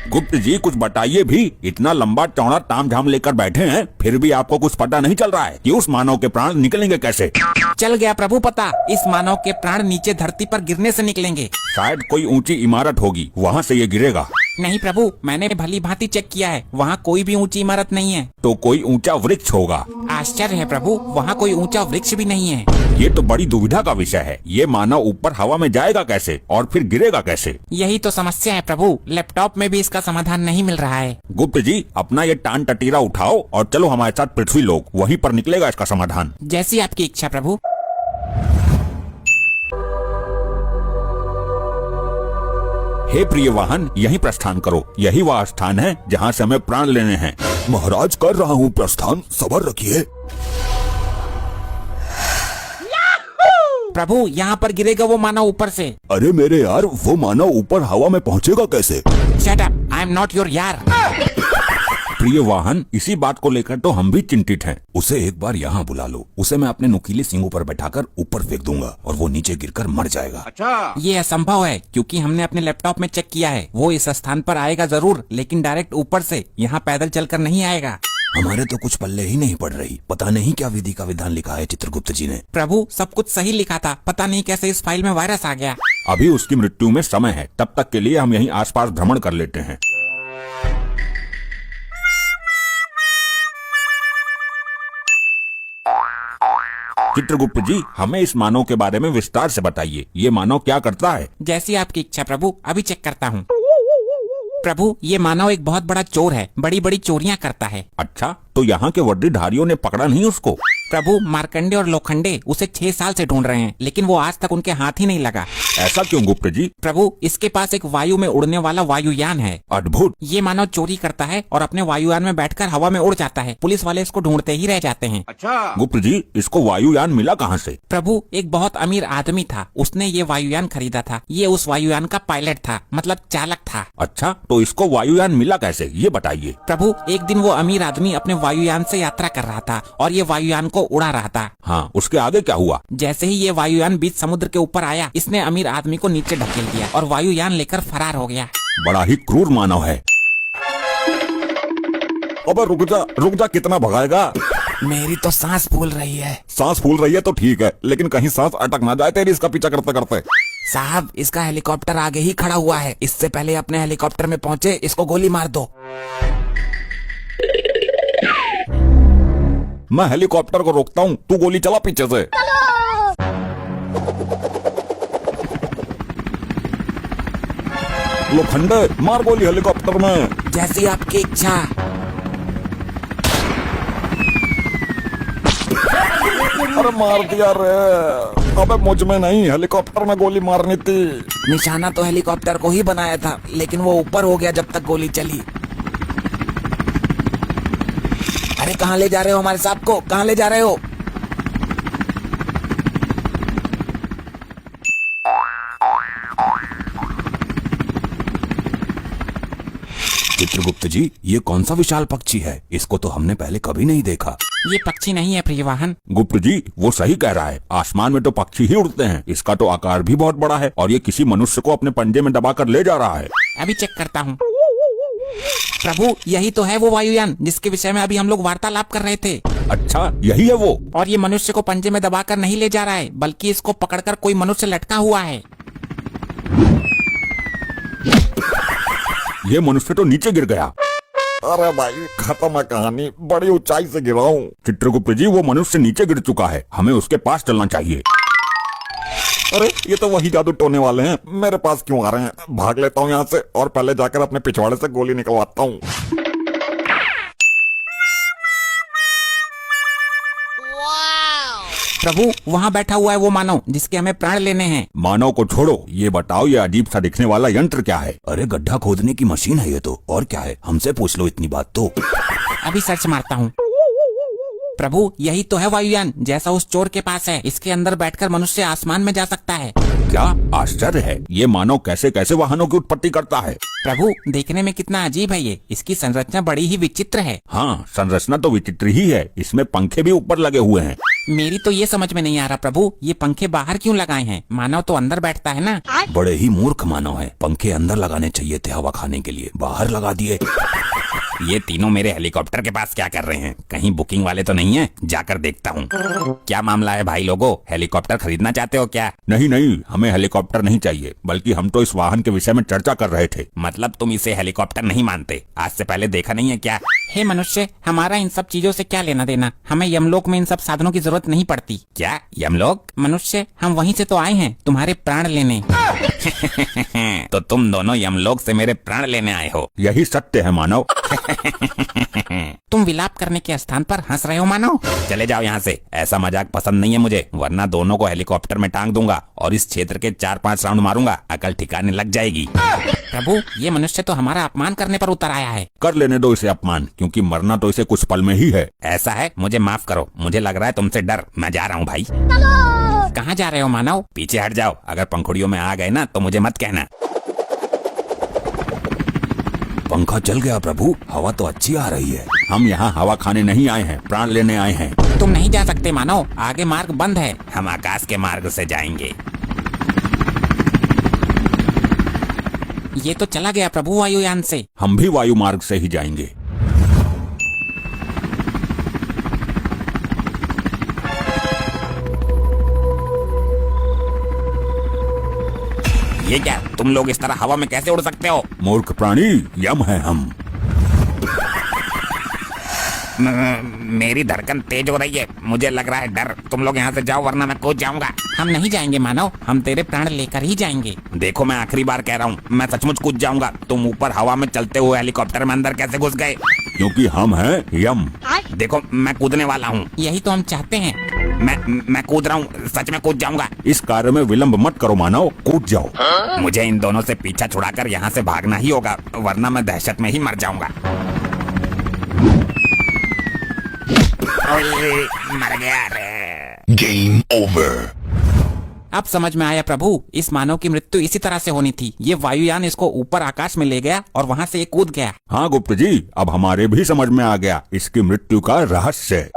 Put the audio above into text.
गुप्त जी कुछ बताइए भी, इतना लंबा चौड़ा तामझाम लेकर बैठे हैं, फिर भी आपको कुछ पता नहीं चल रहा है कि उस मानव के प्राण निकलेंगे कैसे? चल गया प्रभु पता, इस मानव के प्राण नीचे धरती पर गिरने से निकलेंगे। शायद कोई ऊंची इमारत होगी, वहाँ से ये गिरेगा। नहीं प्रभु, मैंने भली भांति चेक किया है, वहाँ कोई भी ऊंची इमारत नहीं है। तो कोई ऊंचा वृक्ष होगा। आश्चर्य है प्रभु, वहाँ कोई ऊंचा वृक्ष भी नहीं है। ये तो बड़ी दुविधा का विषय है, ये मानव ऊपर हवा में जाएगा कैसे और फिर गिरेगा कैसे? यही तो समस्या है प्रभु, लैपटॉप में भी इसका समाधान नहीं मिल रहा है। गुप्त जी अपना ये टान टटीरा उठाओ और चलो हमारे साथ पृथ्वी लोक, वहीं पर निकलेगा इसका समाधान। जैसी आपकी इच्छा प्रभु। हे प्रिय वाहन, यहीं प्रस्थान करो, यही वह स्थान है जहाँ से हमें प्राण लेने हैं। महाराज कर रहा हूँ प्रस्थान, सब्र रखिए। प्रभु यहाँ पर गिरेगा वो मानव ऊपर से। अरे मेरे यार, वो मानव ऊपर हवा में पहुँचेगा कैसे? Shut up, I am not your यार। प्रिय वाहन, इसी बात को लेकर तो हम भी चिंतित हैं। उसे एक बार यहाँ बुला लो, उसे मैं अपने नुकीले सींगों पर बैठाकर ऊपर फेंक दूंगा और वो नीचे गिरकर मर जाएगा। अच्छा, ये असंभव है, क्योंकि हमने अपने लैपटॉप में चेक किया है। वो इस स्थान पर आएगा जरूर, लेकिन डायरेक्ट ऊपर से, यहाँ पैदल चलकर नहीं आएगा। हमारे तो कुछ पल्ले ही नहीं पड़ रही, पता नहीं क्या विधि का विधान लिखा है चित्रगुप्त जी ने। प्रभु सब कुछ सही लिखा था, पता नहीं कैसे इस फाइल में वायरस आ गया। अभी उसकी मृत्यु में समय है, तब तक के लिए हम यहीं आसपास भ्रमण कर लेते हैं। चित्रगुप्त जी हमें इस मानव के बारे में विस्तार से बताइए, ये मानव क्या करता है? जैसी आपकी इच्छा प्रभु, अभी चेक करता हूँ। प्रभु ये मानव एक बहुत बड़ा चोर है, बड़ी बड़ी चोरियां करता है। अच्छा, तो यहाँ के वर्दीधारियों ने पकड़ा नहीं उसको? प्रभु मार्कंडे और लोखंडे उसे 6 साल से ढूंढ रहे हैं, लेकिन वो आज तक उनके हाथ ही नहीं लगा। ऐसा क्यों गुप्त जी? प्रभु इसके पास एक वायु में उड़ने वाला वायुयान है। अद्भुत। ये मानव चोरी करता है और अपने वायुयान में बैठकर हवा में उड़ जाता है। पुलिस वाले इसको ढूंढते ही रह जाते हैं। अच्छा गुप्त जी, इसको वायुयान मिला कहाँ से? प्रभु एक बहुत अमीर आदमी था, उसने ये वायुयान खरीदा था। ये उस वायुयान का पायलट था, मतलब चालक था। अच्छा, तो इसको वायुयान मिला कैसे, ये बताइए। प्रभु एक दिन वो अमीर आदमी अपने वायुयान से यात्रा कर रहा था और ये वायुयान को उड़ा रहा था। हाँ, उसके आगे क्या हुआ? जैसे ही ये वायुयान बीच समुद्र के ऊपर आया, इसने अमीर आदमी को नीचे ढकेल दिया और वायुयान लेकर फरार हो गया। बड़ा ही क्रूर मानव है। अबे रुक जा, कितना भगाएगा? मेरी तो सांस फूल रही है। सांस फूल रही है तो ठीक है, लेकिन कहीं सांस अटक ना जाए तेरी इसका पीछा करते करते। साहब इसका हेलीकॉप्टर आगे ही खड़ा हुआ है, इससे पहले अपने हेलीकॉप्टर में पहुँचे इसको गोली मार दो। मैं हेलीकॉप्टर को रोकता हूँ, तू गोली चला पीछे से। लोखंडे मार गोली हेलीकॉप्टर में। जैसी आपकी इच्छा। अरे मार दिया रे। अबे मुझ में नहीं, हेलीकॉप्टर में गोली मारनी थी। निशाना तो हेलीकॉप्टर को ही बनाया था, लेकिन वो ऊपर हो गया जब तक गोली चली। अरे कहाँ ले जा रहे हो हमारे साहब को, कहाँ ले जा रहे हो? चित्रगुप्त जी ये कौन सा विशाल पक्षी है, इसको तो हमने पहले कभी नहीं देखा। ये पक्षी नहीं है प्रिय वाहन। गुप्त जी वो सही कह रहा है, आसमान में तो पक्षी ही उड़ते हैं, इसका तो आकार भी बहुत बड़ा है और ये किसी मनुष्य को अपने पंजे में दबाकर ले जा रहा है। अभी चेक करता हूँ। प्रभु यही तो है वो वायुयान जिसके विषय में अभी हम लोग वार्तालाप कर रहे थे। अच्छा यही है वो? और ये मनुष्य को पंजे में दबाकर नहीं ले जा रहा है, बल्कि इसको पकड़कर कोई मनुष्य लटका हुआ है। ये मनुष्य तो नीचे गिर गया। अरे भाई खत्म है कहानी, बड़ी ऊंचाई से गिरा हूँ। चित्रगुप्त जी वो मनुष्य नीचे गिर चुका है, हमें उसके पास चलना चाहिए। अरे ये तो वही जादू टोने वाले हैं, मेरे पास क्यों आ रहे हैं? भाग लेता हूँ यहाँ से और पहले जाकर अपने पिछवाड़े से गोली निकलवाता हूँ। प्रभु वहाँ बैठा हुआ है वो मानव जिसके हमें प्राण लेने हैं। मानव को छोड़ो, ये बताओ ये अजीब सा दिखने वाला यंत्र क्या है? अरे गड्ढा खोदने की मशीन है ये तो, और क्या है, हमसे पूछ लो इतनी बात तो। अभी सर्च मारता हूँ। प्रभु यही तो है वायुयान जैसा उस चोर के पास है, इसके अंदर बैठकर मनुष्य आसमान में जा सकता है। क्या आश्चर्य है, ये मानव कैसे कैसे वाहनों की उत्पत्ति करता है। प्रभु देखने में कितना अजीब है ये, इसकी संरचना बड़ी ही विचित्र है। हाँ संरचना तो विचित्र ही है, इसमें पंखे भी ऊपर लगे हुए हैं। मेरी तो ये समझ में नहीं आ रहा प्रभु, ये पंखे बाहर क्यों लगाए हैं? मानव तो अंदर बैठता है ना। बड़े ही मूर्ख मानव है, पंखे अंदर लगाने चाहिए थे हवा खाने के लिए, बाहर लगा दिए। ये तीनों मेरे हेलीकॉप्टर के पास क्या कर रहे हैं? कहीं बुकिंग वाले तो नहीं है? जाकर देखता हूँ। क्या मामला है भाई लोगों, हेलीकॉप्टर खरीदना चाहते हो क्या? नहीं नहीं, हमें हेलीकॉप्टर नहीं चाहिए, बल्कि हम तो इस वाहन के विषय में चर्चा कर रहे थे। मतलब तुम इसे हेलीकॉप्टर नहीं मानते? आज से पहले देखा नहीं है क्या? हे मनुष्य, हमारा इन सब चीजों से क्या लेना देना? हमें यमलोक में इन सब साधनों की जरूरत नहीं पड़ती। क्या यमलोक? मनुष्य, हम वहीं से तो आए हैं तुम्हारे प्राण लेने। तो तुम दोनों यमलोक से मेरे प्राण लेने आए हो? यही सत्य है मानव। तुम विलाप करने के स्थान पर हंस रहे हो मानव? चले जाओ यहाँ से, ऐसा मजाक पसंद नहीं है मुझे, वरना दोनों को हेलीकॉप्टर में टांग दूंगा और इस क्षेत्र के 4-5 राउंड मारूंगा, अकल ठिकाने लग जाएगी। प्रभु, ये मनुष्य तो हमारा अपमान करने पर उतर आया है। कर लेने दो इसे अपमान, क्योंकि मरना तो इसे कुछ पल में ही है। ऐसा है? मुझे माफ करो, मुझे लग रहा है तुमसे डर। मैं जा रहा हूँ भाई। कहाँ जा रहे हो मानव? पीछे हट जाओ, अगर पंखुड़ियों में आ गए ना तो मुझे मत कहना। पंखा चल गया प्रभु, हवा तो अच्छी आ रही है। हम यहाँ हवा खाने नहीं आए हैं, प्राण लेने आए हैं। तुम नहीं जा सकते मानव, आगे मार्ग बंद है। हम आकाश के मार्ग से जाएंगे। ये तो चला गया प्रभु वायुयान से। हम भी वायु मार्ग से ही जाएंगे। ये क्या, तुम लोग इस तरह हवा में कैसे उड़ सकते हो? मूर्ख प्राणी, यम है हम। मेरी धड़कन तेज हो रही है, मुझे लग रहा है डर। तुम लोग यहाँ से जाओ वरना मैं कूद जाऊंगा। हम नहीं जाएंगे मानव, हम तेरे प्राण लेकर ही जाएंगे। देखो मैं आखिरी बार कह रहा हूँ, मैं सचमुच कूद जाऊंगा। तुम ऊपर हवा में चलते हुए हेलीकॉप्टर में अंदर कैसे घुस गए? क्योंकि हम हैं यम। देखो मैं कूदने वाला हूँ। यही तो हम चाहते हैं। मैं कूद रहा हूँ, सच में कूद जाऊंगा। इस कार्य में विलंब मत करो मानव, कूद जाओ। मुझे इन दोनों से पीछा छुड़ाकर यहाँ से भागना ही होगा, वरना मैं दहशत में ही मर जाऊंगा। मर गया रे। Game over. अब समझ में आया प्रभु, इस मानव की मृत्यु इसी तरह से होनी थी। ये वायुयान इसको ऊपर आकाश में ले गया और वहाँ से ये कूद गया। हाँ गुप्त जी, अब हमारे भी समझ में आ गया इसकी मृत्यु का रहस्य।